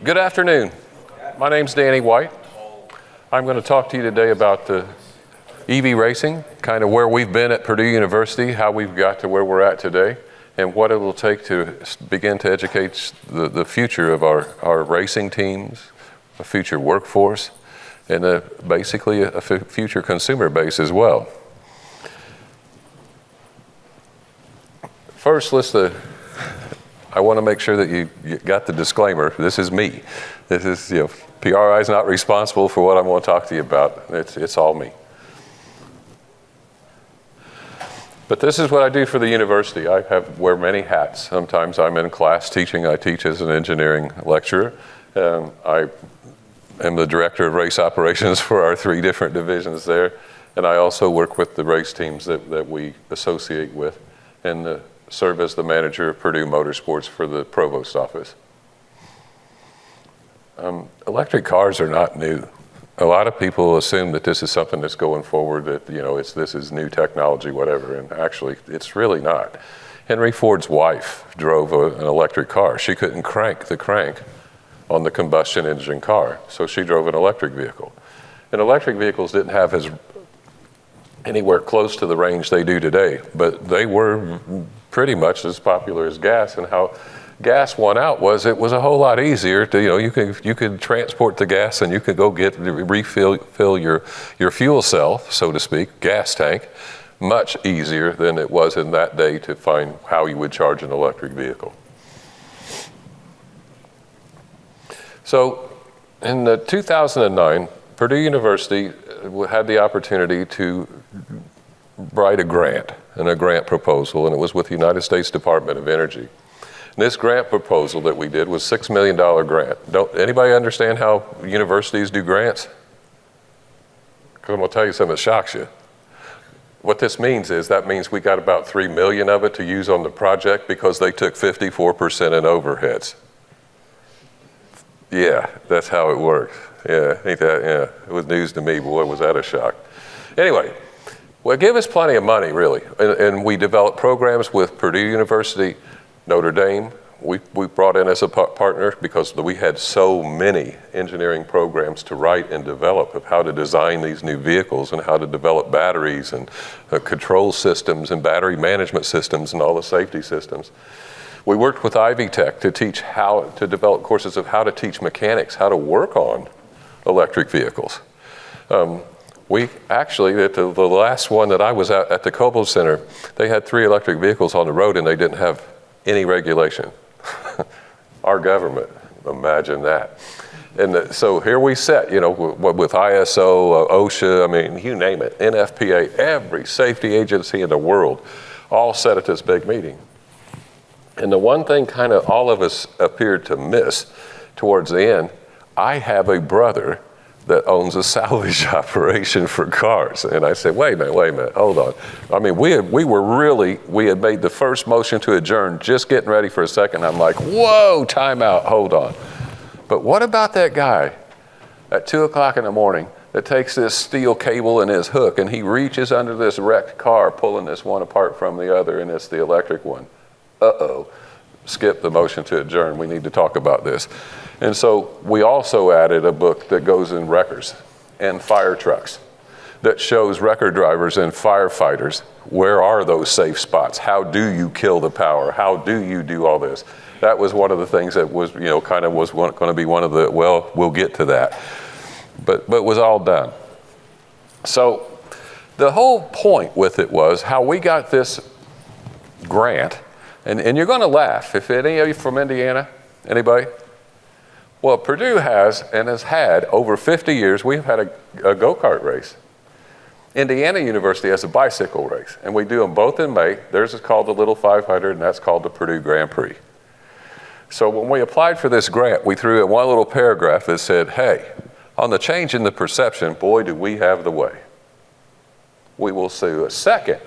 Good afternoon. My name's Danny White. I'm going to talk to you today about the EV racing, kind of where we've been at Purdue University, how we've got to where we're at today, and what it will take to begin to educate the future of our racing teams, a future workforce, and basically a future consumer base as well. First, I want to make sure that you got the disclaimer. This is me. This is, PRI is not responsible for what I'm going to talk to you about. It's all me. But this is what I do for the university. I wear many hats. Sometimes I'm in class teaching. I teach as an engineering lecturer. I am the director of race operations for our 3 different divisions there. And I also work with the race teams that we associate with and serve as the manager of Purdue Motorsports for the provost office. Electric cars are not new. A lot of people assume that this is something that's going forward, that this is new technology, whatever, and actually it's really not. Henry Ford's wife drove an electric car. She couldn't crank the crank on the combustion engine car, so she drove an electric vehicle. And electric vehicles didn't have anywhere close to the range they do today, but they were pretty much as popular as gas. And how gas won out was it was a whole lot easier to, you could transport the gas and you could go refill your fuel cell, so to speak, gas tank, much easier than it was in that day to find how you would charge an electric vehicle. So in 2009, Purdue University had the opportunity to write a grant proposal, and it was with the United States Department of Energy. And this grant proposal that we did was $6 million grant. Anybody understand how universities do grants? Because I'm going to tell you something that shocks you. What this means is that means we got about $3 million of it to use on the project because they took 54% in overheads. Yeah, that's how it works. Yeah, ain't that? Yeah, it was news to me. Boy, was that a shock. Anyway, well, give us plenty of money, really. And we developed programs with Purdue University, Notre Dame. We brought in as a partner because we had so many engineering programs to write and develop of how to design these new vehicles and how to develop batteries and control systems and battery management systems and all the safety systems. We worked with Ivy Tech to teach how to develop courses of how to teach mechanics how to work on electric vehicles. We actually, at the last one that I was at the Coble Center, they had 3 electric vehicles on the road and they didn't have any regulation. Our government, imagine that. And so here we sat, with ISO, OSHA, I mean, you name it, NFPA, every safety agency in the world, all sat at this big meeting. And the one thing kind of all of us appeared to miss towards the end, I have a brother that owns a salvage operation for cars. And I said, wait a minute, hold on. I mean, we had made the first motion to adjourn, just getting ready for a second. I'm like, whoa, time out, hold on. But what about that guy at 2 o'clock in the morning that takes this steel cable and his hook and he reaches under this wrecked car, pulling this one apart from the other, and it's the electric one. Uh-oh, skip the motion to adjourn. We need to talk about this. And so we also added a book that goes in wreckers and fire trucks that shows wrecker drivers and firefighters, where are those safe spots? How do you kill the power? How do you do all this? That was one of the things that was, kind of was going to be one of the, well, we'll get to that. But was all done. So the whole point with it was how we got this grant, and you're going to laugh. If any of you from Indiana, anybody? Well, Purdue has had over 50 years, we've had a go-kart race. Indiana University has a bicycle race, and we do them both in May. Theirs is called the Little 500, and that's called the Purdue Grand Prix. So when we applied for this grant, we threw in one little paragraph that said, hey, on the change in the perception, boy, do we have the way. We will do a second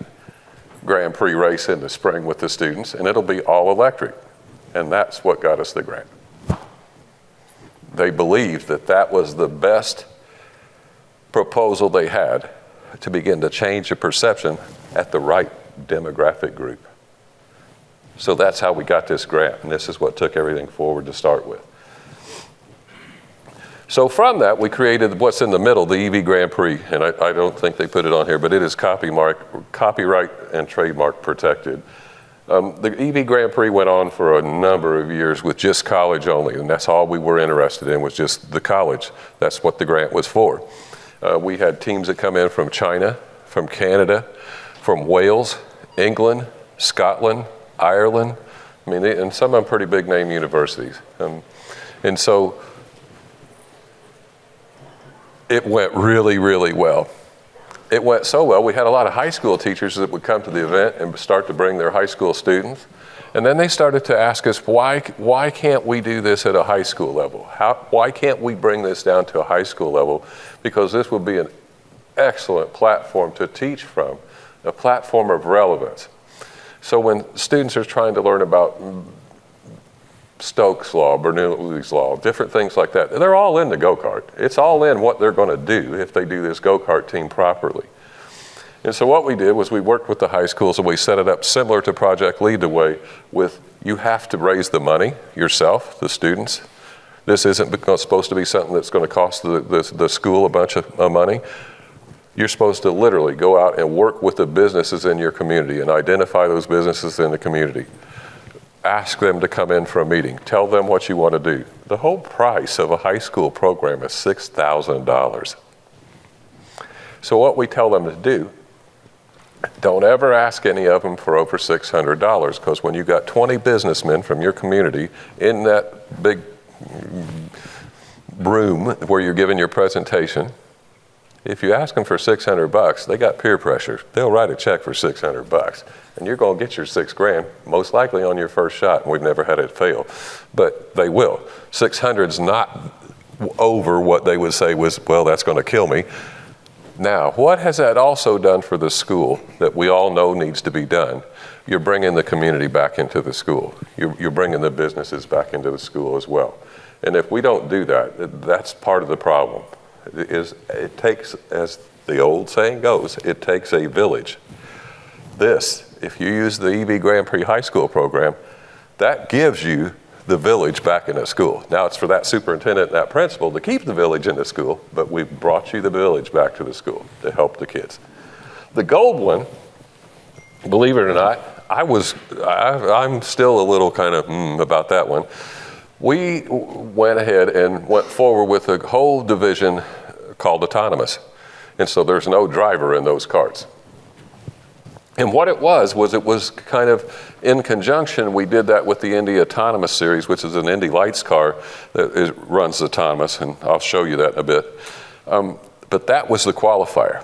Grand Prix race in the spring with the students, and it'll be all electric. And that's what got us the grant. They believed that that was the best proposal they had to begin to change the perception at the right demographic group. So that's how we got this grant, and this is what took everything forward to start with. So from that, we created what's in the middle, the EV Grand Prix, and I don't think they put it on here, but it is copyright and trademark protected. The EV Grand Prix went on for a number of years with just college only, and that's all we were interested in, was just the college. That's what the grant was for. We had teams that come in from China, from Canada, from Wales, England, Scotland, Ireland, I mean, and some of them pretty big name universities. And so it went really, really well. It went so well, we had a lot of high school teachers that would come to the event and start to bring their high school students. And then they started to ask us, why can't we do this at a high school level? Why can't we bring this down to a high school level? Because this would be an excellent platform to teach from, a platform of relevance. So when students are trying to learn about Stokes' law, Bernoulli's law, different things like that, they're all in the go-kart. It's all in what they're going to do if they do this go-kart team properly. And so what we did was we worked with the high schools and we set it up similar to Project Lead the Way with, you have to raise the money yourself, the students. This isn't supposed to be something that's going to cost the school a bunch of money. You're supposed to literally go out and work with the businesses in your community and identify those businesses in the community. Ask them to come in for a meeting. Tell them what you want to do. The whole price of a high school program is $6,000. So what we tell them to do, don't ever ask any of them for over $600, because when you've got 20 businessmen from your community in that big room where you're giving your presentation, if you ask them for $600, they got peer pressure. They'll write a check for $600, and you're going to get your $6,000 most likely on your first shot. And we've never had it fail, but they will. 600's not over what they would say was, well, that's going to kill me. Now, what has that also done for the school that we all know needs to be done? You're bringing the community back into the school. You're bringing the businesses back into the school as well. And if we don't do that, that's part of the problem. It takes, as the old saying goes, it takes a village. This, if you use the EV Grand Prix High School program, that gives you the village back in a school. Now it's for that superintendent and that principal to keep the village in the school, but we've brought you the village back to the school to help the kids. The gold one, believe it or not, I'm still a little kind of about that one. We went ahead and went forward with a whole division called autonomous. And so there's no driver in those carts. And what it was kind of in conjunction, we did that with the Indy Autonomous Series, which is an Indy Lights car that runs autonomous, and I'll show you that in a bit. But that was the qualifier.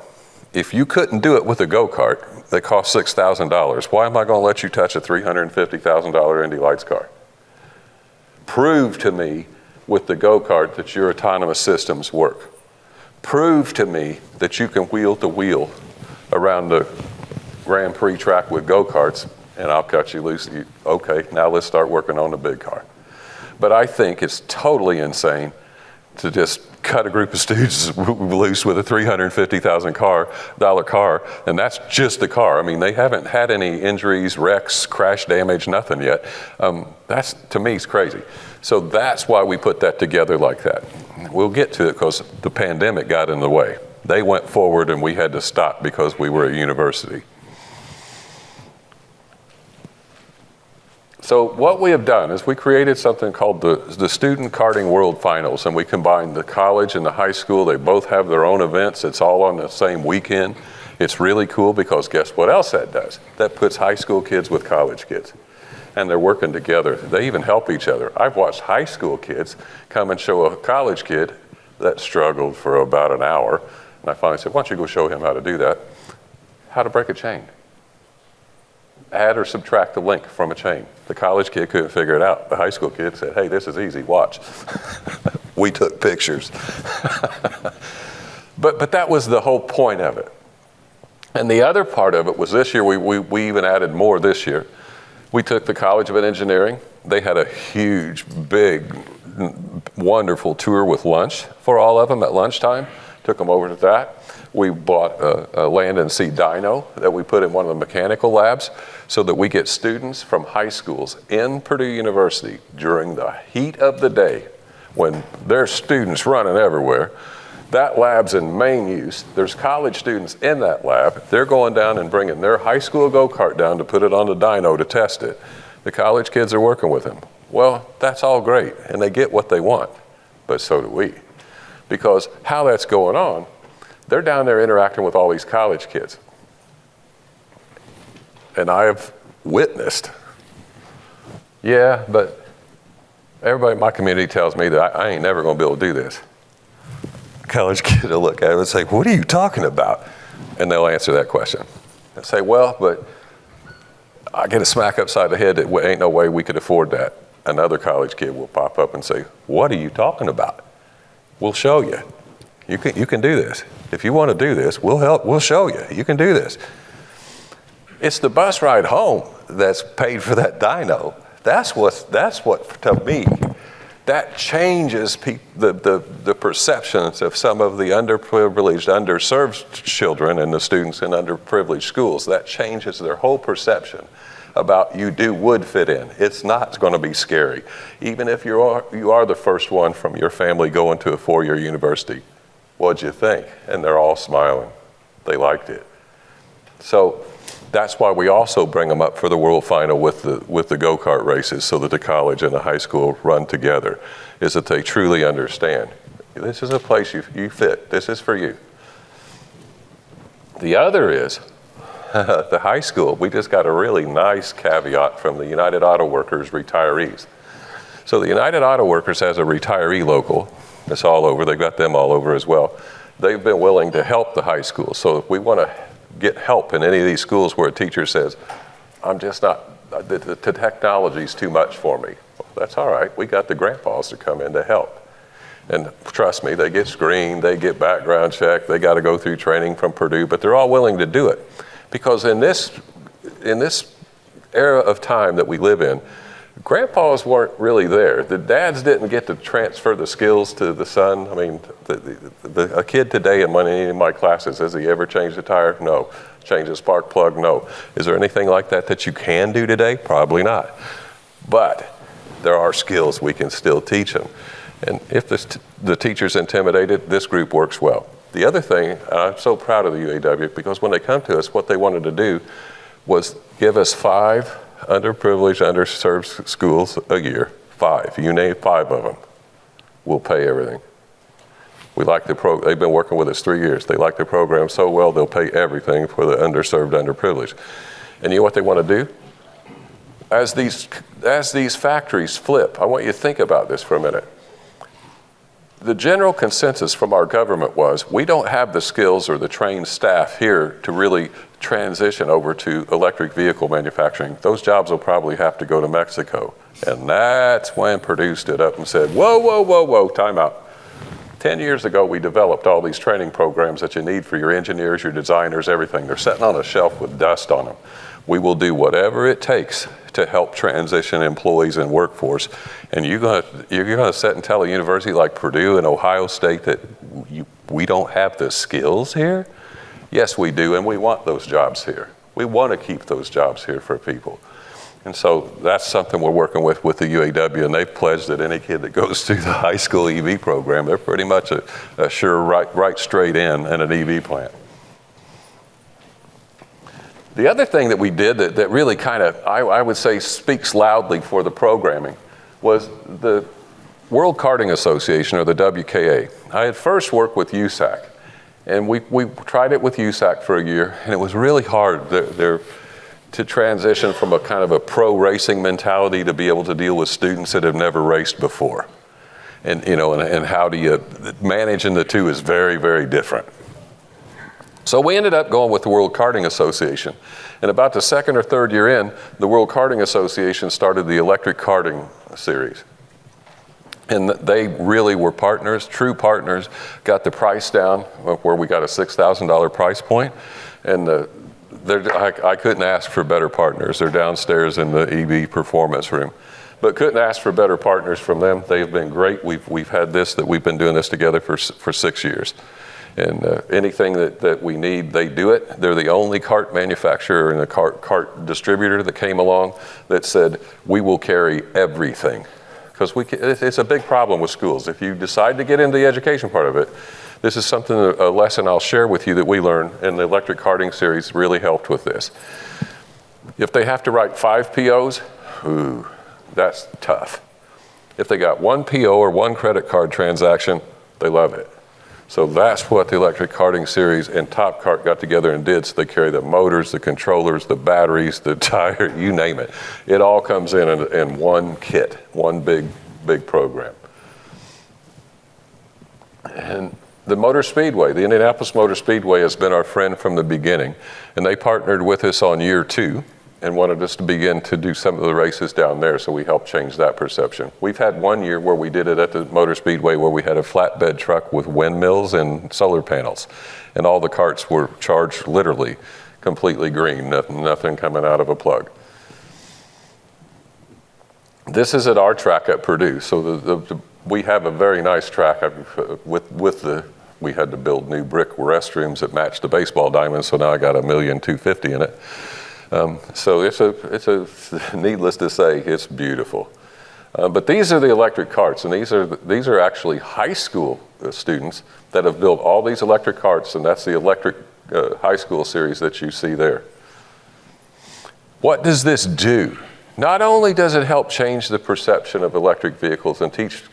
If you couldn't do it with a go-kart that cost $6,000, why am I going to let you touch a $350,000 Indy Lights car? Prove to me with the go-kart that your autonomous systems work. Prove to me that you can wheel to wheel around the Grand Prix track with go-karts, and I'll cut you loose. Okay, now let's start working on the big car. But I think it's totally insane to just cut a group of students loose with a $350,000 car, and that's just the car. I mean, they haven't had any injuries, wrecks, crash damage, nothing yet. That's, to me, is crazy. So that's why we put that together like that. We'll get to it because the pandemic got in the way. They went forward and we had to stop because we were a university. So what we have done is we created something called the Student Karting World Finals, and we combined the college and the high school. They both have their own events. It's all on the same weekend. It's really cool because guess what else that does? That puts high school kids with college kids, and they're working together. They even help each other. I've watched high school kids come and show a college kid that struggled for about an hour, and I finally said, why don't you go show him how to do that? How to break a chain. Add or subtract the link from a chain. The college kid couldn't figure it out. The high school kid said, hey, this is easy, watch. We took pictures. But that was the whole point of it. And the other part of it was this year, we even added more this year. We took the College of Engineering. They had a huge, big, wonderful tour with lunch for all of them at lunchtime. Took them over to that. We bought a land and sea dyno that we put in one of the mechanical labs so that we get students from high schools in Purdue University during the heat of the day when there's students running everywhere. That lab's in main use. There's college students in that lab. They're going down and bringing their high school go-kart down to put it on the dyno to test it. The college kids are working with them. Well, that's all great, and they get what they want, but so do we. Because how that's going on, they're down there interacting with all these college kids. And I have witnessed, yeah, but everybody in my community tells me that I ain't never gonna be able to do this. College kid will look at it and say, what are you talking about? And they'll answer that question. They'll say, well, but I get a smack upside the head that ain't no way we could afford that. Another college kid will pop up and say, what are you talking about? We'll show you. You can do this. If you want to do this, we'll help, we'll show you. You can do this. It's the bus ride home that's paid for that dyno. That's what to me, that changes the perceptions of some of the underprivileged, underserved children and the students in underprivileged schools. That changes their whole perception about would fit in. It's not going to be scary. Even if you are the first one from your family going to a 4-year university, what'd you think? And they're all smiling. They liked it. So that's why we also bring them up for the world final with the go-kart races, so that the college and the high school run together, is that they truly understand. This is a place you fit. This is for you. The other is the high school. We just got a really nice caveat from the United Auto Workers retirees. So the United Auto Workers has a retiree local. It's all over. They've got them all over as well. They've been willing to help the high school. So if we want to get help in any of these schools where a teacher says, I'm just not, the technology's too much for me. Well, that's all right. We got the grandpas to come in to help. And trust me, they get screened, they get background checked, they got to go through training from Purdue, but they're all willing to do it. Because in this era of time that we live in, grandpas weren't really there. The dads didn't get to transfer the skills to the son. I mean, a kid today in any of my classes, has he ever changed a tire? No. Changed a spark plug? No. Is there anything like that you can do today? Probably not. But there are skills we can still teach them. And if the teacher's intimidated, this group works well. The other thing, I'm so proud of the UAW, because when they come to us, what they wanted to do was give us 5 underprivileged, underserved schools a year. 5. You name 5 of them. We'll pay everything. We like they've been working with us 3 years. They like the program so well, they'll pay everything for the underserved, underprivileged. And you know what they want to do? As these factories flip, I want you to think about this for a minute. The general consensus from our government was, we don't have the skills or the trained staff here to really transition over to electric vehicle manufacturing. Those jobs will probably have to go to Mexico. And that's when Purdue stood up and said, whoa, whoa, whoa, whoa, time out. 10 years ago, we developed all these training programs that you need for your engineers, your designers, everything. They're sitting on a shelf with dust on them. We will do whatever it takes to help transition employees and workforce. And you're gonna sit and tell a university like Purdue and Ohio State that we don't have the skills here? Yes, we do, and we want those jobs here. We want to keep those jobs here for people. And so that's something we're working with the UAW, and they've pledged that any kid that goes through the high school EV program, they're pretty much a sure right straight in an EV plant. The other thing that we did that really kind of, I would say, speaks loudly for the programming was the World Karting Association, or the WKA. I had first worked with USAC, and we tried it with USAC for a year, and it was really hard to transition from a kind of a pro racing mentality to be able to deal with students that have never raced before. And how do you, managing the two is very, very different. So we ended up going with the World Karting Association. And about the 2nd or 3rd year in, the World Karting Association started the electric karting series. And they really were partners, true partners, got the price down where we got a $6,000 price point. And I couldn't ask for better partners. They're downstairs in the EV performance room. But couldn't ask for better partners from them. They've been great. We've had we've been doing this together for 6 years. And anything that we need, they do it. They're the only kart manufacturer and a kart distributor that came along that said, we will carry everything. because it's a big problem with schools. If you decide to get into the education part of it, this is something, a lesson I'll share with you that we learned, and the electric karting series really helped with this. If they have to write 5 POs, ooh, that's tough. If they got 1 PO or 1 credit card transaction, they love it. So that's what the electric karting series and Top Kart got together and did. So they carry the motors, the controllers, the batteries, the tire, you name it. It all comes in one kit, one big program. And the Motor Speedway, the Indianapolis Motor Speedway has been our friend from the beginning. And they partnered with us on year 2 and wanted us to begin to do some of the races down there, so we helped change that perception. We've had 1 year where we did it at the Motor Speedway where we had a flatbed truck with windmills and solar panels, and all the carts were charged literally completely green, nothing coming out of a plug. This is at our track at Purdue, so we have a very nice track. We had to build new brick restrooms that match the baseball diamonds, so now I got $1,250,000 in it. So it's needless to say, it's beautiful. But these are the electric karts, and these are actually high school students that have built all these electric karts, and that's the electric high school series that you see there. What does this do? Not only does it help change the perception of electric vehicles and teach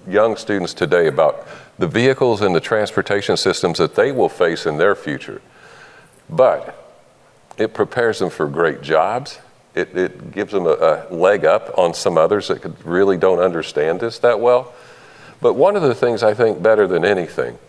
young students today about the vehicles and the transportation systems that they will face in their future, but it prepares them for great jobs. It gives them a leg up on some others that really don't understand this that well. But one of the things I think better than anything,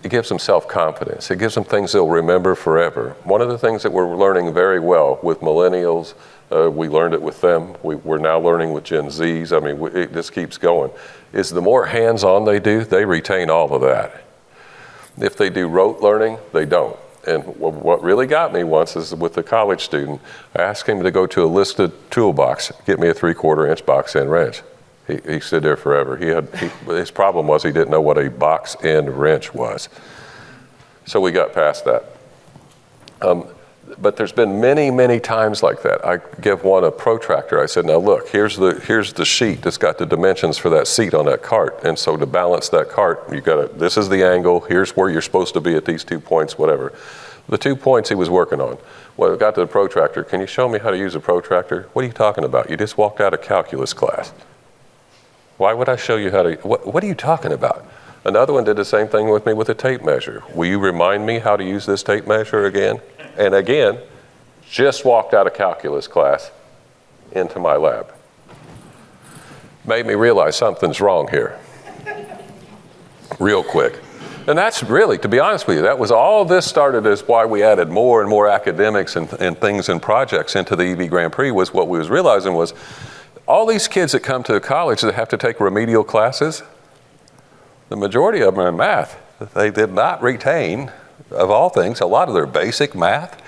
it gives them self-confidence. It gives them things they'll remember forever. One of the things that we're learning very well with millennials, we learned it with them, we're now learning with Gen Zs, I mean, it just keeps going, is the more hands-on they do, they retain all of that. If they do rote learning, they don't. And what really got me once is with a college student, I asked him to go to a listed toolbox, get me a 3/4 inch box end wrench. He stood there forever. His problem was he didn't know what a box end wrench was. So we got past that. But there's been many, many times like that. I give one a protractor. I said, now look, here's the sheet that's got the dimensions for that seat on that cart. And so to balance that cart, this is the angle, here's where you're supposed to be at these 2 points, whatever. The 2 points he was working on. Well, I got to the protractor. Can you show me how to use a protractor? What are you talking about? You just walked out of calculus class. Why would I show you how to, what are you talking about? Another one did the same thing with me with a tape measure. Will you remind me how to use this tape measure again? And again, just walked out of calculus class into my lab. Made me realize something's wrong here. Real quick. And that's really, to be honest with you, that was all this started as why we added more and more academics and things and projects into the EV Grand Prix was what we was realizing was all these kids that come to college that have to take remedial classes, the majority of them are in math. They did not retain, of all things, a lot of their basic math.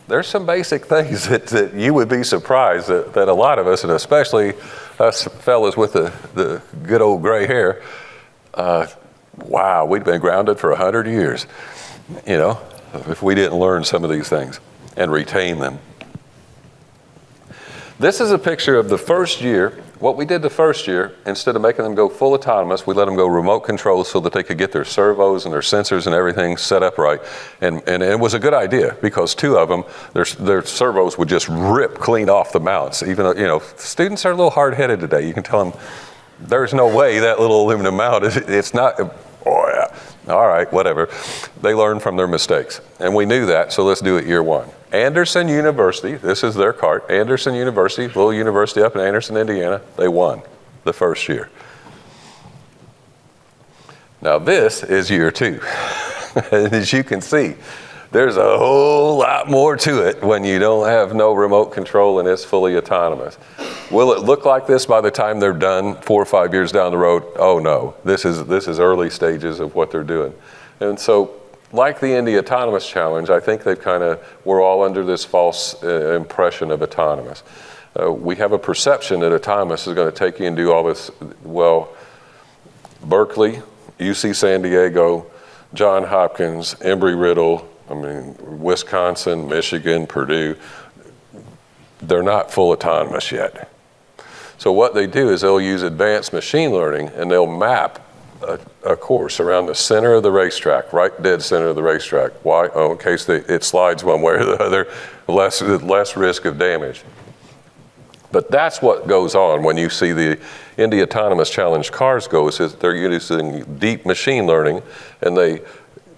There's some basic things that you would be surprised that a lot of us, and especially us fellas with the good old gray hair, wow, we'd been grounded for 100 years, if we didn't learn some of these things and retain them. This is a picture of the first year. What we did the first year, instead of making them go full autonomous, we let them go remote control so that they could get their servos and their sensors and everything set up right. And it was a good idea because 2 of them, their servos would just rip clean off the mounts. Even though, students are a little hard-headed today. You can tell them, there's no way that little aluminum mount, it's not, oh yeah, all right, whatever. They learn from their mistakes. And we knew that, so let's do it year 1. Anderson University, this is their cart, Anderson University, little university up in Anderson, Indiana, they won the first year. Now this is year 2. And as you can see, there's a whole lot more to it when you don't have no remote control and it's fully autonomous. Will it look like this by the time they're done 4 or 5 years down the road? Oh no, this is early stages of what they're doing. And so, like the Indy Autonomous Challenge, I think we're all under this false impression of autonomous. We have a perception that autonomous is going to take you and do all this. Well, Berkeley, UC San Diego, Johns Hopkins, Embry-Riddle, Wisconsin, Michigan, Purdue, they're not full autonomous yet. So what they do is they'll use advanced machine learning, and they'll map a course around the center of the racetrack, right dead center of the racetrack. Why? Oh, in case it slides one way or the other, less risk of damage. But that's what goes on when you see the Indy Autonomous Challenge cars go, is that they're using deep machine learning, and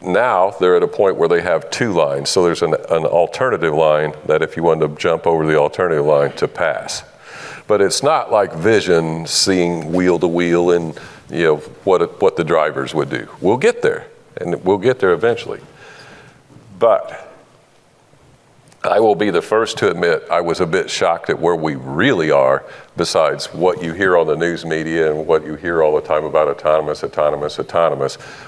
now they're at a point where they have two lines. So there's an alternative line that if you wanted to jump over the alternative line to pass. But it's not like vision, seeing wheel to wheel and what the drivers would do. We'll get there, and we'll get there eventually. But I will be the first to admit I was a bit shocked at where we really are, besides what you hear on the news media and what you hear all the time about autonomous.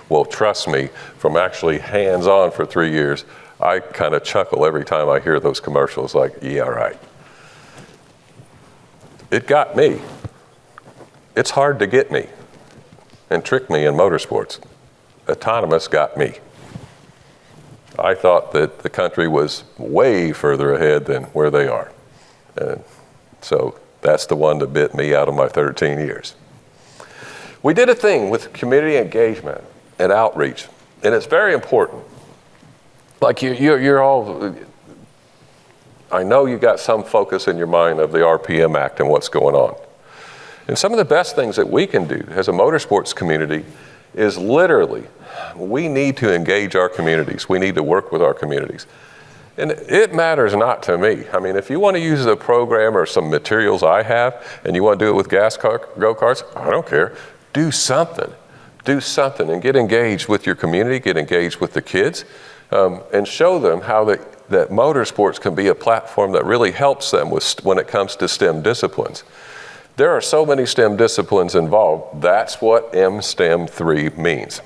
Well, trust me, from actually hands-on for 3 years, I kind of chuckle every time I hear those commercials like, yeah, right. It got me. It's hard to get me and trick me in motorsports. Autonomous got me. I thought that the country was way further ahead than where they are. And so that's the one that bit me out of my 13 years. We did a thing with community engagement and outreach, and it's very important. Like you're all, I know you got some focus in your mind of the RPM Act and what's going on. And some of the best things that we can do as a motorsports community is literally, we need to engage our communities. We need to work with our communities. And it matters not to me. I mean, if you want to use a program or some materials I have, and you want to do it with go-karts, I don't care. Do something. Do something and get engaged with your community, get engaged with the kids, and show them how that motorsports can be a platform that really helps them when it comes to STEM disciplines. There are so many STEM disciplines involved. That's what M-STEM 3 means.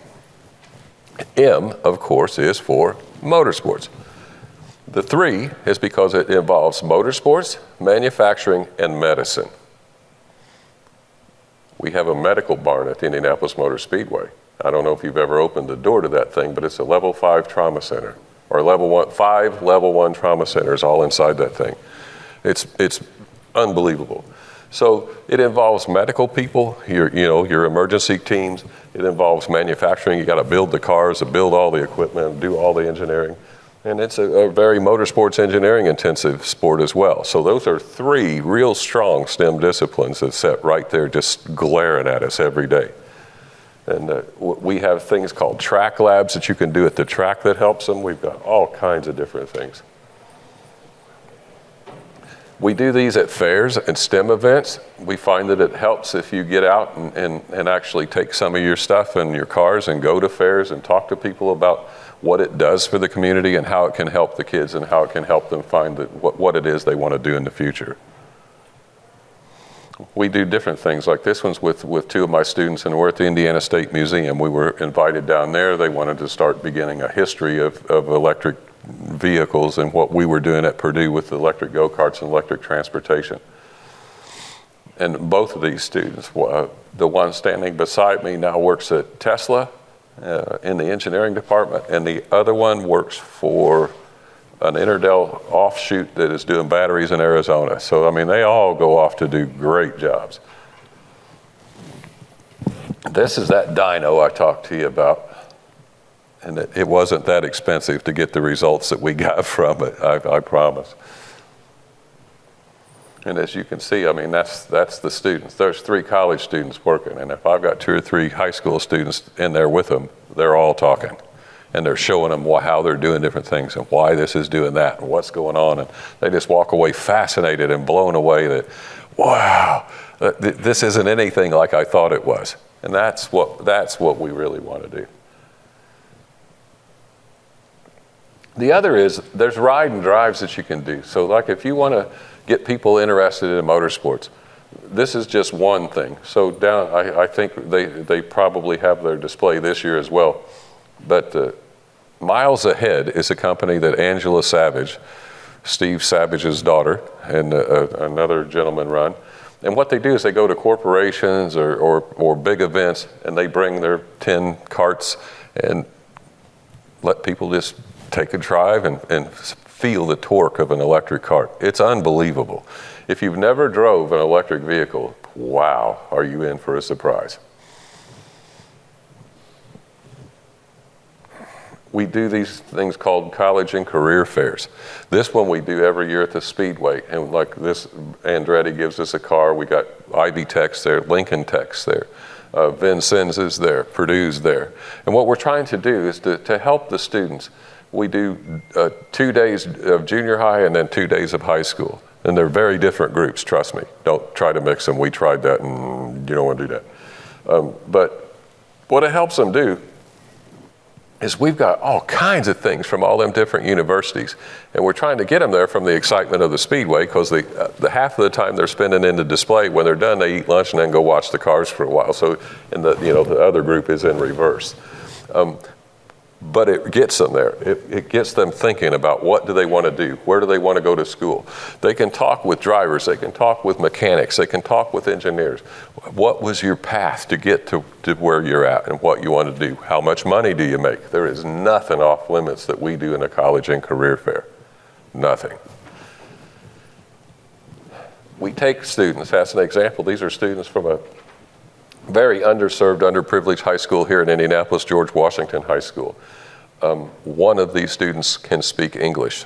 M, of course, is for motorsports. The 3 is because it involves motorsports, manufacturing, and medicine. We have a medical barn at the Indianapolis Motor Speedway. I don't know if you've ever opened the door to that thing, but it's a level 5 trauma center, or five level 1 trauma centers all inside that thing. It's unbelievable. So it involves medical people, your emergency teams. It involves manufacturing. You got to build the cars, build all the equipment, do all the engineering. And it's a very motorsports engineering intensive sport as well. So those are 3 real strong STEM disciplines that sit right there just glaring at us every day. And we have things called track labs that you can do at the track that helps them. We've got all kinds of different things. We do these at fairs and STEM events. We find that it helps if you get out and actually take some of your stuff in your cars and go to fairs and talk to people about what it does for the community and how it can help the kids and how it can help them find what it is they want to do in the future. We do different things, like this one's with 2 of my students, and we're at the Indiana State Museum. We were invited down there. They wanted to start beginning a history of electric vehicles and what we were doing at Purdue with electric go-karts and electric transportation. And both of these students, the one standing beside me now works at Tesla in the engineering department, and the other one works for an Interdel offshoot that is doing batteries in Arizona. So, I mean, they all go off to do great jobs. This is that dyno I talked to you about. And it wasn't that expensive to get the results that we got from it, I promise. And as you can see, I mean, that's the students. There's 3 college students working, and if I've got 2 or 3 high school students in there with them, they're all talking. And they're showing them how they're doing different things and why this is doing that and what's going on. And they just walk away fascinated and blown away that, wow, this isn't anything like I thought it was. And that's what we really want to do. The other is there's ride and drives that you can do. So like if you want to get people interested in motorsports, this is just one thing. So I think they probably have their display this year as well. But Miles Ahead is a company that Angela Savage, Steve Savage's daughter, and another gentleman run. And what they do is they go to corporations or big events, and they bring their 10 carts and let people just take a drive and feel the torque of an electric car. It's unbelievable. If you've never drove an electric vehicle, wow, are you in for a surprise. We do these things called college and career fairs. This one we do every year at the Speedway. And like this, Andretti gives us a car. We got Ivy Tech's there, Lincoln Tech's there, Vincennes is there, Purdue's there. And what we're trying to do is to help the students. We do 2 days of junior high and then 2 days of high school. And they're very different groups, trust me. Don't try to mix them. We tried that and you don't want to do that. But what it helps them do is we've got all kinds of things from all them different universities, and we're trying to get them there from the excitement of the Speedway, because the half of the time they're spending in the display, when they're done, they eat lunch and then go watch the cars for a while. So, and the other group is in reverse. But it gets them there. It gets them thinking about what do they want to do? Where do they want to go to school? They can talk with drivers. They can talk with mechanics. They can talk with engineers. What was your path to get to where you're at and what you want to do? How much money do you make? There is nothing off limits that we do in a college and career fair. Nothing. We take students, as an example, these are students from a very underserved, underprivileged high school here in Indianapolis, George Washington High School. One of these students can speak English.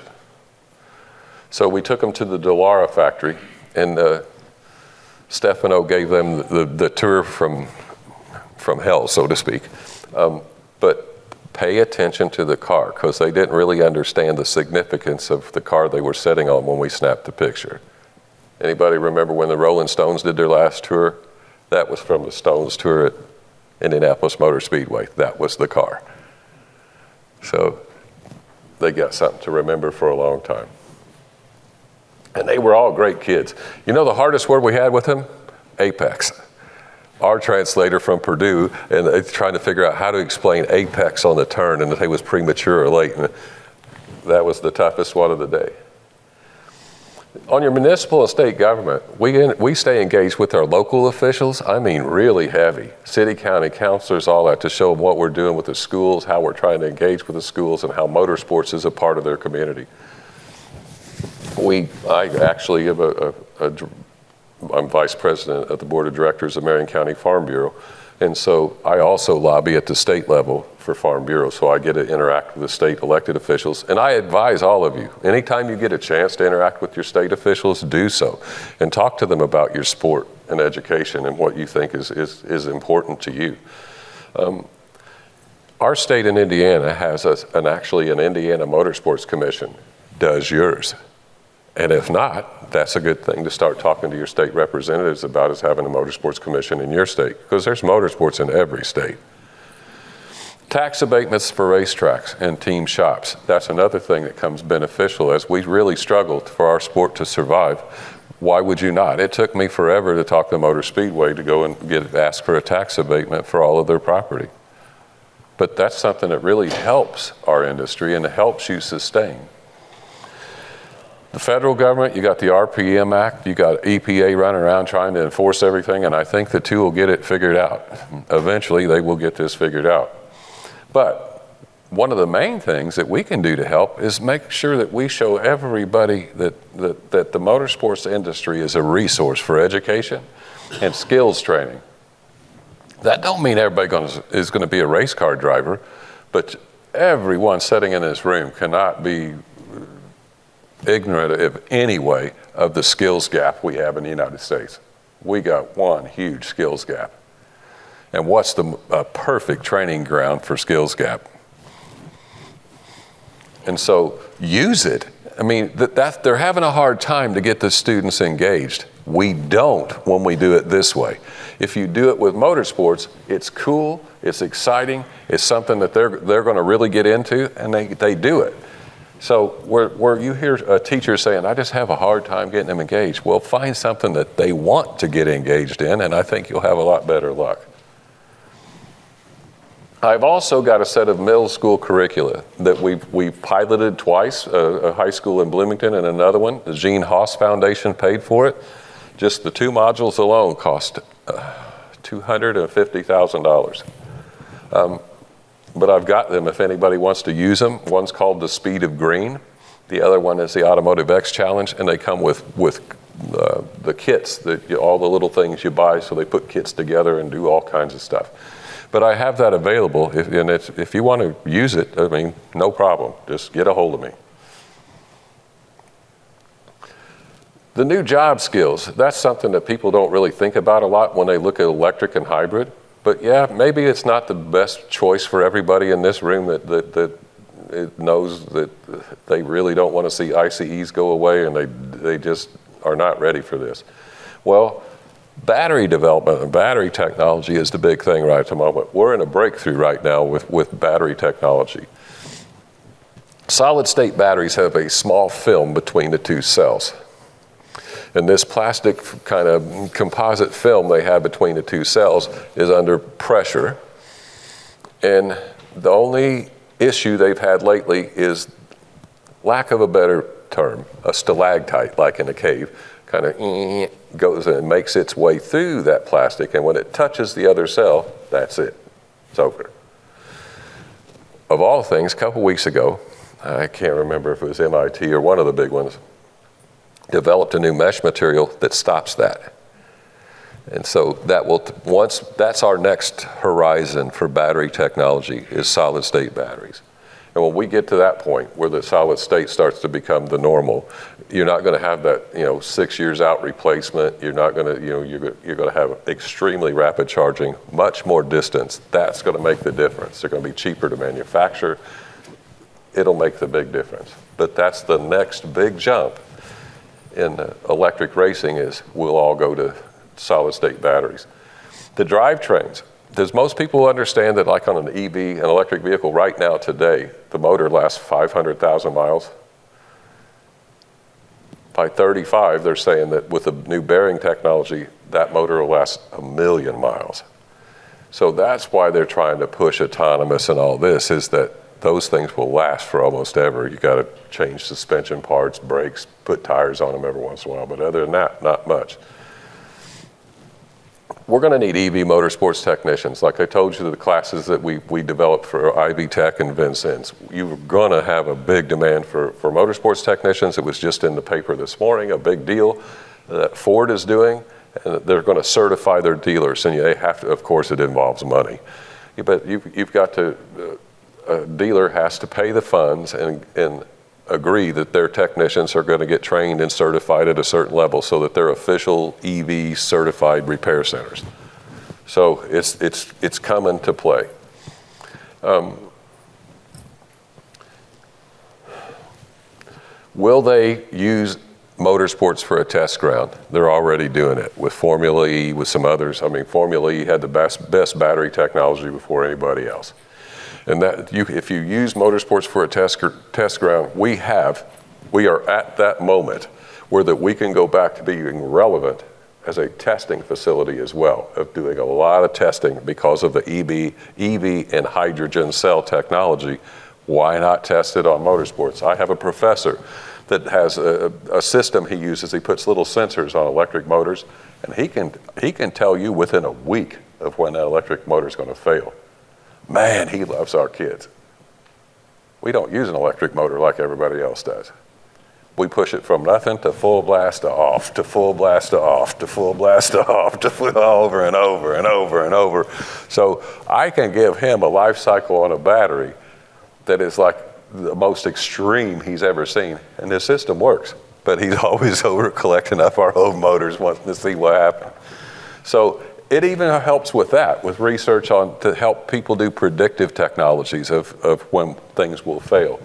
So we took them to the Delara factory, and Stefano gave them the tour from hell, so to speak. But pay attention to the car, because they didn't really understand the significance of the car they were sitting on when we snapped the picture. Anybody remember when the Rolling Stones did their last tour? That was from the Stones tour at Indianapolis Motor Speedway. That was the car. So they got something to remember for a long time. And they were all great kids. You know the hardest word we had with them? Apex. Our translator from Purdue, and they're trying to figure out how to explain apex on the turn, and that he was premature or late. And that was the toughest one of the day. On your municipal and state government, we stay engaged with our local officials. I mean, really heavy. City, county councilors, all that, to show them what we're doing with the schools, how we're trying to engage with the schools, and how motorsports is a part of their community. I actually am I'm vice president of the board of directors of Marion County Farm Bureau. And so I also lobby at the state level for Farm Bureau, so I get to interact with the state elected officials. And I advise all of you, anytime you get a chance to interact with your state officials, do so. And talk to them about your sport and education and what you think is important to you. Our state in Indiana has actually an Indiana Motorsports Commission. Does yours? And if not, that's a good thing to start talking to your state representatives about, is having a motorsports commission in your state, because there's motorsports in every state. Tax abatements for racetracks and team shops. That's another thing that comes beneficial as we really struggled for our sport to survive. Why would you not? It took me forever to talk to Motor Speedway to go and ask for a tax abatement for all of their property. But that's something that really helps our industry and helps you sustain. The federal government, you got the RPM Act, you got EPA running around trying to enforce everything, and I think the two will get it figured out. Eventually, they will get this figured out. But one of the main things that we can do to help is make sure that we show everybody that the motorsports industry is a resource for education and skills training. That don't mean everybody is going to be a race car driver, but everyone sitting in this room cannot be ignorant of any way of the skills gap we have in the United States. We got one huge skills gap. And what's the perfect training ground for skills gap? And so use it. I mean, they're having a hard time to get the students engaged. We don't when we do it this way. If you do it with motorsports, it's cool, it's exciting, it's something that they're going to really get into, and they do it. So where you hear a teacher saying, I just have a hard time getting them engaged, well, find something that they want to get engaged in, and I think you'll have a lot better luck. I've also got a set of middle school curricula that we've piloted twice, a high school in Bloomington and another one. The Gene Haas Foundation paid for it. Just the 2 modules alone cost $250,000. But I've got them if anybody wants to use them. One's called The Speed of Green, The other one is the Automotive X Challenge, and they come with the kits, all the little things you buy, so they put kits together and do all kinds of stuff. But I have that available, if you want to use it, I mean, no problem. Just get a hold of me. The new job skills, that's something that people don't really think about a lot when they look at electric and hybrid. But yeah, maybe it's not the best choice for everybody in this room that it knows that they really don't want to see ICEs go away, and they just are not ready for this. Well, battery development and battery technology is the big thing right at the moment. We're in a breakthrough right now with battery technology. Solid state batteries have a small film between the two cells. And this plastic kind of composite film they have between the two cells is under pressure. And the only issue they've had lately is, lack of a better term, a stalactite, like in a cave, kind of goes and makes its way through that plastic, and when it touches the other cell, that's it. It's over. Of all things, a couple weeks ago, I can't remember if it was MIT or one of the big ones, developed a new mesh material that stops that. And so that will, that's our next horizon for battery technology, is solid state batteries. And when we get to that point where the solid state starts to become the normal, you're not going to have that 6 years out replacement. You're not going to, you're going to have extremely rapid charging, much more distance. That's going to make the difference. They're going to be cheaper to manufacture. It'll make the big difference. But that's the next big jump in electric racing, is we'll all go to solid state batteries. The drivetrains. Does most people understand that, like on an EV, an electric vehicle right now today, the motor lasts 500,000 miles? By 35, they're saying that with the new bearing technology, that motor will last 1 million miles. So that's why they're trying to push autonomous and all this, is that those things will last for almost ever. You got to change suspension parts, brakes, put tires on them every once in a while, but other than that, not much. We're going to need EV motorsports technicians. Like I told you, the classes that we developed for Ivy Tech and Vincennes, you're going to have a big demand for motorsports technicians. It was just in the paper this morning, a big deal that Ford is doing, and they're going to certify their dealers. And they have to, of course, it involves money. But you've got to, a dealer has to pay the funds and agree that their technicians are going to get trained and certified at a certain level so that they're official EV certified repair centers. So it's coming to play. Will they use motorsports for a test ground? They're already doing it with Formula E, with some others. I mean, Formula E had the best battery technology before anybody else. And that if you use motorsports for a test ground, we are at that moment where that we can go back to being relevant as a testing facility as well, of doing a lot of testing because of the EV and hydrogen cell technology. Why not test it on motorsports? I have a professor that has a system he uses. He puts little sensors on electric motors, and he can tell you within a week of when that electric motor is going to fail. Man, he loves our kids. We don't use an electric motor like everybody else does. We push it from nothing to full blast to off, to full blast to off, to full blast to off, to over and over and over and over. So I can give him a life cycle on a battery that is like the most extreme he's ever seen, and the system works. But he's always over collecting up our old motors, wanting to see what happened. So it even helps with that, with research to help people do predictive technologies of when things will fail.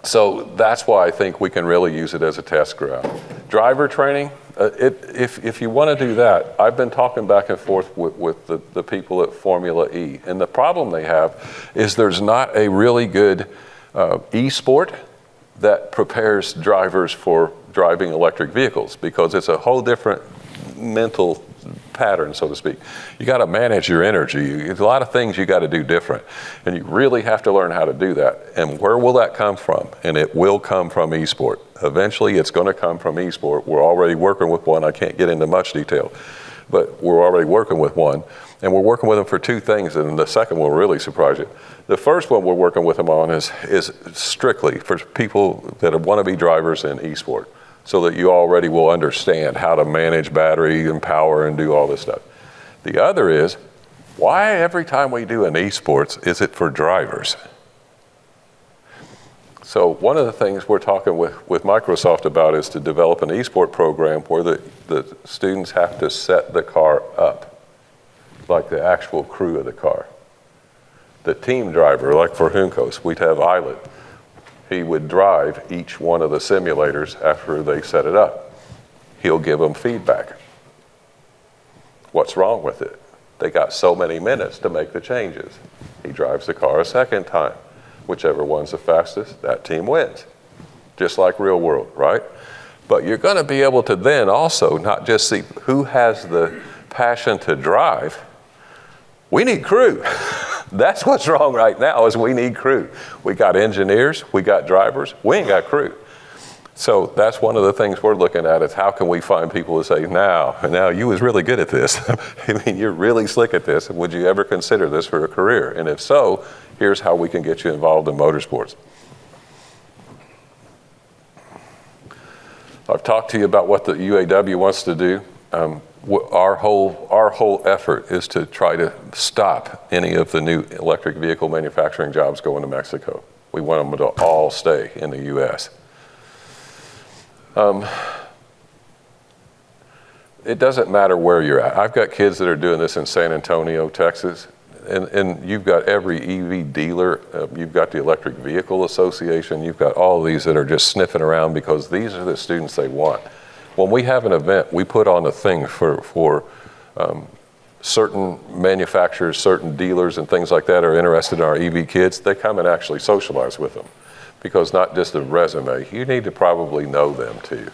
So that's why I think we can really use it as a test ground. Driver training, if you want to do that, I've been talking back and forth with the people at Formula E, and the problem they have is there's not a really good e-sport that prepares drivers for driving electric vehicles, because it's a whole different mental pattern, so to speak. You got to manage your energy. There's a lot of things you got to do different, and you really have to learn how to do that. And where will that come from? And it will come from eSport. Eventually, it's going to come from eSport. We're already working with one. I can't get into much detail, but we're already working with one. And we're working with them for two things, and the second will really surprise you. The first one we're working with them on is strictly for people that want to be drivers in e-sport, so that you already will understand how to manage battery and power and do all this stuff. The other is, why every time we do an e-sports is it for drivers? So one of the things we're talking with Microsoft about is to develop an e-sport program where the students have to set the car up like the actual crew of the car. The team driver, like for Juncos, we'd have Islet. He would drive each one of the simulators after they set it up. He'll give them feedback. What's wrong with it? They got so many minutes to make the changes. He drives the car a second time. Whichever one's the fastest, that team wins. Just like real world, right? But you're gonna be able to then also not just see who has the passion to drive. We need crew. That's what's wrong right now, is we need crew. We got engineers, we got drivers, we ain't got crew. So that's one of the things we're looking at, is how can we find people to say, now you was really good at this. I mean, you're really slick at this. Would you ever consider this for a career? And if so, here's how we can get you involved in motorsports. I've talked to you about what the UAW wants to do. Our whole effort is to try to stop any of the new electric vehicle manufacturing jobs going to Mexico. We want them to all stay in the U.S. It doesn't matter where you're at. I've got kids that are doing this in San Antonio, Texas, and you've got every EV dealer, you've got the Electric Vehicle Association, you've got all of these that are just sniffing around because these are the students they want. When we have an event, we put on a thing for certain manufacturers, certain dealers and things like that are interested in our EV kids. They come and actually socialize with them, because not just a resume, you need to probably know them too.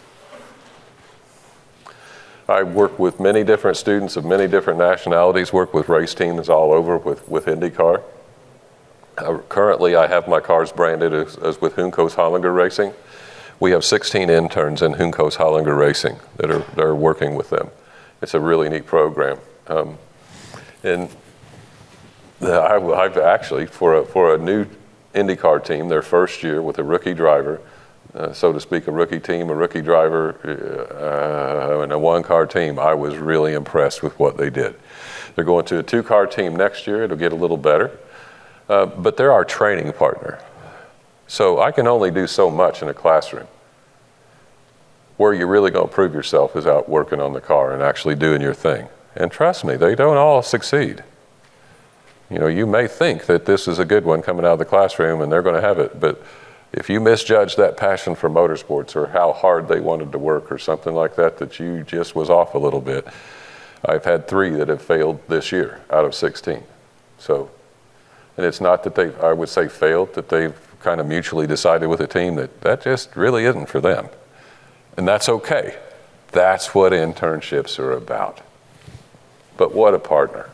I work with many different students of many different nationalities, work with race teams all over with IndyCar. Currently, I have my cars branded as with Juncos Hollinger Racing. We have 16 interns in Juncos Hollinger Racing that are working with them. It's a really neat program. And I've actually, for a new IndyCar team, their first year with a rookie driver, so to speak, a rookie team, a rookie driver, and a one-car team, I was really impressed with what they did. They're going to a two-car team next year. It'll get a little better. But they're our training partner. So I can only do so much in a classroom. Where you're really going to prove yourself is out working on the car and actually doing your thing. And trust me, they don't all succeed. You know, you may think that this is a good one coming out of the classroom and they're going to have it, but if you misjudge that passion for motorsports or how hard they wanted to work or something like that, that you just was off a little bit. I've had 3 that have failed this year out of 16. So, and it's not that they've, I would say, failed, that they've kind of mutually decided with a team that just really isn't for them. And that's okay. That's what internships are about. But what a partner.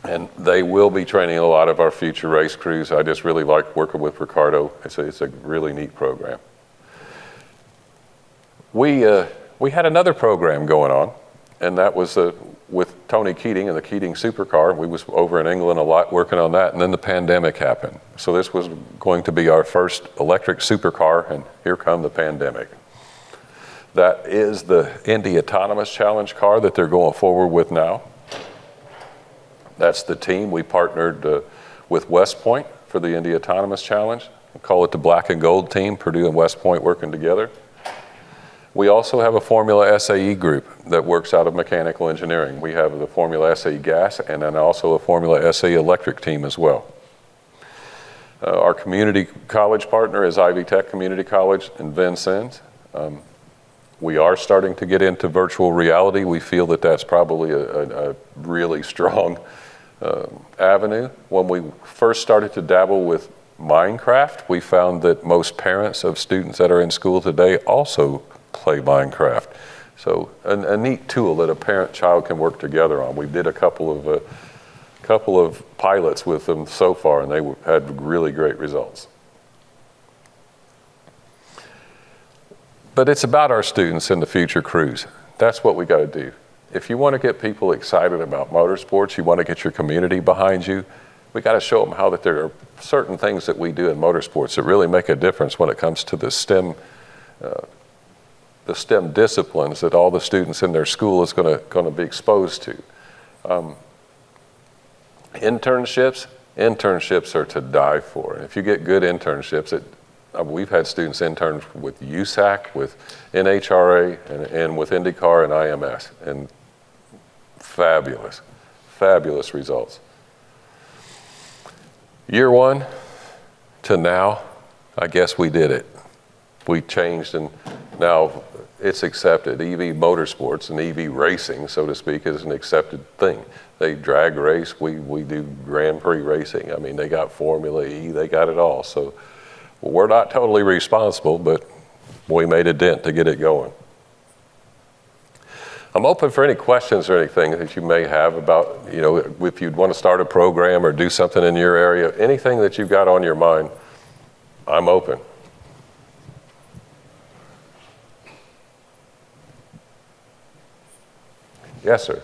And they will be training a lot of our future race crews. I just really like working with Ricardo. It's a really neat program. We had another program going on, and that was with Tony Keating and the Keating Supercar. We was over in England a lot working on that, and then the pandemic happened. So this was going to be our first electric supercar, and here come the pandemic. That is the Indy Autonomous Challenge car that they're going forward with now. That's the team. We partnered with West Point for the Indy Autonomous Challenge. We call it the Black and Gold team, Purdue and West Point working together. We also have a Formula SAE group that works out of mechanical engineering. We have the Formula SAE gas and then also a Formula SAE electric team as well. Our community college partner is Ivy Tech Community College in Vincennes. We are starting to get into virtual reality. We feel that that's probably a really strong avenue. When we first started to dabble with Minecraft, we found that most parents of students that are in school today also play Minecraft. So a neat tool that a parent-child can work together on. We did a couple of pilots with them so far, and they had really great results. But it's about our students and the future crews. That's what we got to do. If you want to get people excited about motorsports, you want to get your community behind you, we got to show them how that there are certain things that we do in motorsports that really make a difference when it comes to the STEM disciplines that all the students in their school is going to be exposed to. Internships are to die for. If you get good internships, we've had students intern with USAC, with NHRA, and with IndyCar and IMS, and fabulous results. Year one to now, I guess we did it. We changed, and now it's accepted. EV motorsports and EV racing, so to speak, is an accepted thing. They drag race, we do Grand Prix racing. I mean, they got Formula E, they got it all. So we're not totally responsible, but we made a dent to get it going. I'm open for any questions or anything that you may have about, if you'd want to start a program or do something in your area, anything that you've got on your mind, I'm open. Yes, sir.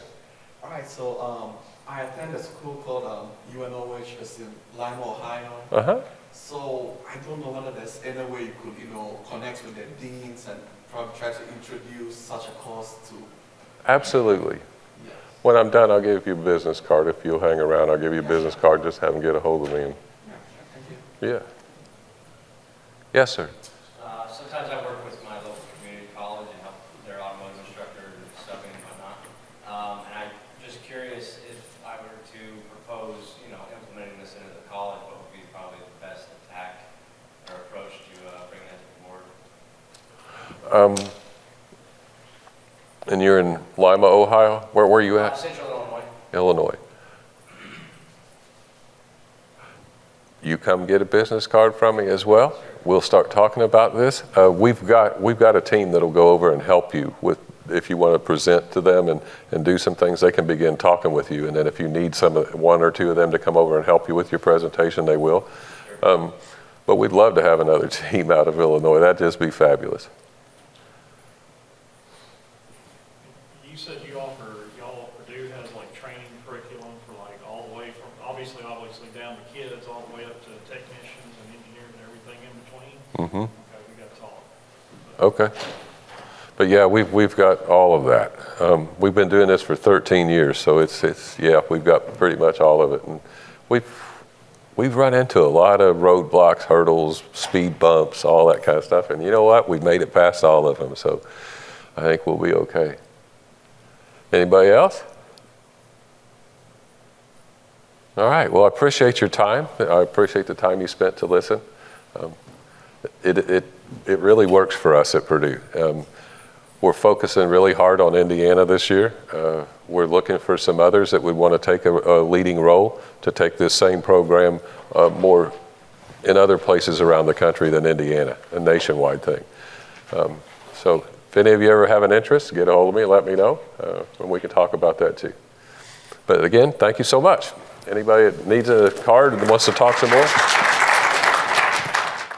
All right, so I attend a school called UNOH, it's in Lima, Ohio. Uh-huh. So I don't know whether there's any way you could, connect with the deans and probably try to introduce such a course to. Absolutely. Yes. When I'm done, I'll give you a business card. If you'll hang around, I'll give you a business card. Just have them get a hold of me. Yeah, thank you. Yeah. Yes, sir. Sometimes I work with my local community college and help their automotive instructors and stuff and whatnot. And I'm just curious if I were to propose, implementing this into the college, what would be probably the best attack or approach to bring that to the board? And you're in Lima, Ohio? Where are you at? Central Illinois. Illinois. You come get a business card from me as well. Sure. We'll start talking about this. We've got a team that'll go over and help you with, if you want to present to them and do some things, they can begin talking with you. And then if you need one or two of them to come over and help you with your presentation, they will. Sure. But we'd love to have another team out of Illinois. That'd just be fabulous. You said Purdue has like training curriculum for like all the way from obviously down to kids all the way up to technicians and engineers and everything in between. Mm-hmm. Okay, we got to talk. Okay. But yeah, we've got all of that. We've been doing this for 13 years, so we've got pretty much all of it. And we've run into a lot of roadblocks, hurdles, speed bumps, all that kind of stuff. And you know what? We've made it past all of them, so I think we'll be okay. Anybody else? All right. Well, I appreciate your time. I appreciate the time you spent to listen. It really works for us at Purdue. We're focusing really hard on Indiana this year. We're looking for some others that would want to take a leading role to take this same program more in other places around the country than Indiana, a nationwide thing. So if any of you ever have an interest, get a hold of me, let me know, and we can talk about that too. But again, thank you so much. Anybody that needs a card and wants to talk some more?